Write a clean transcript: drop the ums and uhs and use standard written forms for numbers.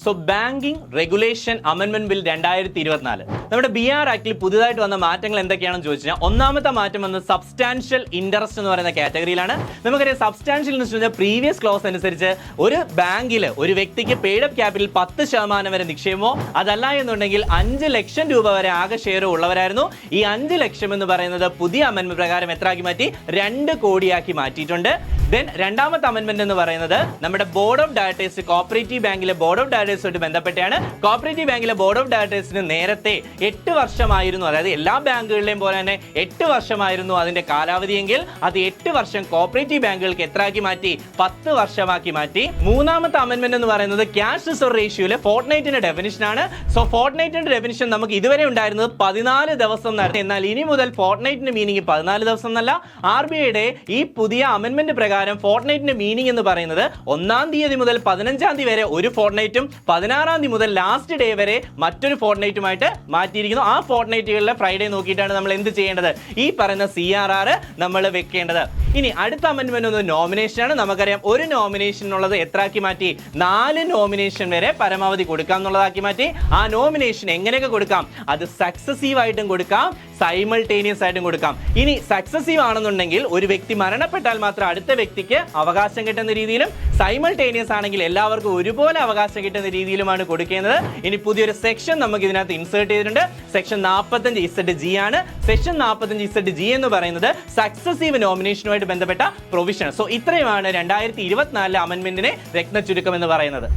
So banking regulation അമെൻമെന്റ് bill 2024 നമ്മുടെ BR ആക്ടിൽ പുതുതായിട്ട് വന്ന മാറ്റങ്ങൾ എന്തൊക്കെയാണെന്ന് ചോദിച്ചാൽ ഒന്നാമത്തെ മാറ്റം വന്നത് സബ്സ്റ്റാൻഷ്യൽ ഇൻട്രസ്റ്റ് എന്ന് പറയുന്ന കാറ്റഗറിയിലാണ്. നമുക്കറിയാം സബ്സ്റ്റാൻഷ്യൽ ഇൻട്രസ്റ്റ് പ്രീവിയസ് ക്ലോസ് അനുസരിച്ച് ഒരു ബാങ്കിൽ ഒരു വ്യക്തിക്ക് പെയ്ഡ് അപ്പ് ക്യാപിറ്റൽ 10% വരെ നിക്ഷേപമോ അതല്ല എന്നുണ്ടെങ്കിൽ 5 ലക്ഷം രൂപ വരെ ആകെ ഷെയർ ഉള്ളവരായിരുന്നു. ഈ 5 ലക്ഷം എന്ന് പറയുന്നത് പുതിയ അമെൻമെന്റ് പ്രകാരം എത്ര ആക്കി മാറ്റി? 2 കോടിയാക്കി മാറ്റിയിട്ടുണ്ട്. ദെൻ രണ്ടാമത്തെ അമെൻമെന്റ് എന്ന് പറയുന്നത് നമ്മുടെ ബോർഡ് ഓഫ് ഡയറക്ടേഴ്സ് കോപ്പറേറ്റീവ് ബാങ്കിലെ ബോർഡ് ഓഫ് ഡയറക്ടേഴ്സുമായിട്ട് ബന്ധപ്പെട്ടാണ്. കോപ്പറേറ്റീവ് ബാങ്കിലെ ബോർഡ് ഓഫ് ഡയറക്ടേഴ്സിന് നേരത്തെ 8 വർഷമായിരുന്നു, അതായത് എല്ലാ ബാങ്കുകളിലെയും പോലെ തന്നെ 8 വർഷമായിരുന്നു അതിന്റെ കാലാവധിയെങ്കിൽ അത് 8 വർഷം കോപ്പറേറ്റീവ് ബാങ്കുകൾക്ക് എത്ര ആക്കി മാറ്റി? 10 വർഷമാക്കി മാറ്റി. മൂന്നാമത്തെ അമെൻമെന്റ് എന്ന് പറയുന്നത് ക്യാഷ് റിസർവ് റേഷ്യോയിലെ ഫോർട്ട്നൈറ്റിന്റെ ഡെഫിനിഷൻ ആണ്. സോ ഫോർട്ട്നൈറ്റിന്റെ ഡെഫിനിഷൻ നമുക്ക് ഇതുവരെ ഉണ്ടായിരുന്നത് 14 ദിവസം എന്നായിരുന്നു. എന്നാൽ ഇനി മുതൽ ഫോർട്ട്നൈറ്റിന്റെ മീനിങ് 14 ദിവസം എന്നല്ല. RBIയുടെ ഈ പുതിയ അമെൻമെന്റ് പ്രകാരം ഫോർട്ട്നൈറ്റിന്റെ മീനിങ് എന്ന് പറയുന്നത് 1-ാം തീയതി മുതൽ 15-ാം തീയതി വരെ ഒരു ഫോർട്ട്നൈറ്റും 16-ാം തീയതി മുതൽ ലാസ്റ്റ് ഡേ വരെ മറ്റൊരു ഫോർട്ട്നൈറ്റുമായിട്ട് മാറ്റിയിരിക്കുന്നു. ആ ഫോർട്ട്നൈറ്റുകളിലെ ഫ്രൈഡേ നോക്കിയിട്ടാണ് നമ്മൾ എന്ത് ചെയ്യേണ്ടത്? ഈ പറയുന്ന CRR നമ്മൾ വെക്കേണ്ടത്. ഇനി അടുത്ത അമെൻമെന്റ് ഒന്ന് നോമിനേഷൻ ആണ്. നമുക്കറിയാം ഒരു നോമിനേഷൻ ഉള്ളത് എത്രയാക്കി മാറ്റി? 4 നോമിനേഷൻ വരെ പരമാവധി കൊടുക്കാം എന്നുള്ളതാക്കി മാറ്റി. ആ നോമിനേഷൻ എങ്ങനെയൊക്കെ കൊടുക്കാം? അത് സക്സസീവ് ആയിട്ടും കൊടുക്കാം, സൈമൾട്ടേനിയസ് ആയിട്ടും കൊടുക്കാം. ഇനി സക്സസീവ് ആണെന്നുണ്ടെങ്കിൽ ഒരു വ്യക്തി മരണപ്പെട്ടാൽ മാത്രം അടുത്ത വ്യക്തിക്ക് അവകാശം കിട്ടുന്ന രീതിയിലും, സൈമൾട്ടേനിയസ് ആണെങ്കിൽ എല്ലാവർക്കും ഒരുപോലെ അവകാശം കിട്ടുന്ന രീതിയിലുമാണ് കൊടുക്കുന്നത്. ഇനി പുതിയൊരു സെക്ഷൻ നമുക്ക് ഇതിനകത്ത് ഇൻസേർട്ട് ചെയ്തിട്ടുണ്ട്. സെക്ഷൻ 45(Z)(G) ആണ്. സെക്ഷൻ 45(Z)(G) എന്ന് പറയുന്നത് സക്സസീവ് നോമിനേഷനുമായിട്ട് ബന്ധപ്പെട്ട പ്രൊവിഷൻ. സോ ഇത്രയുമാണ് 2024 അമെൻമെന്റിനെ രത്ന ചുരുക്കം എന്ന് പറയുന്നത്.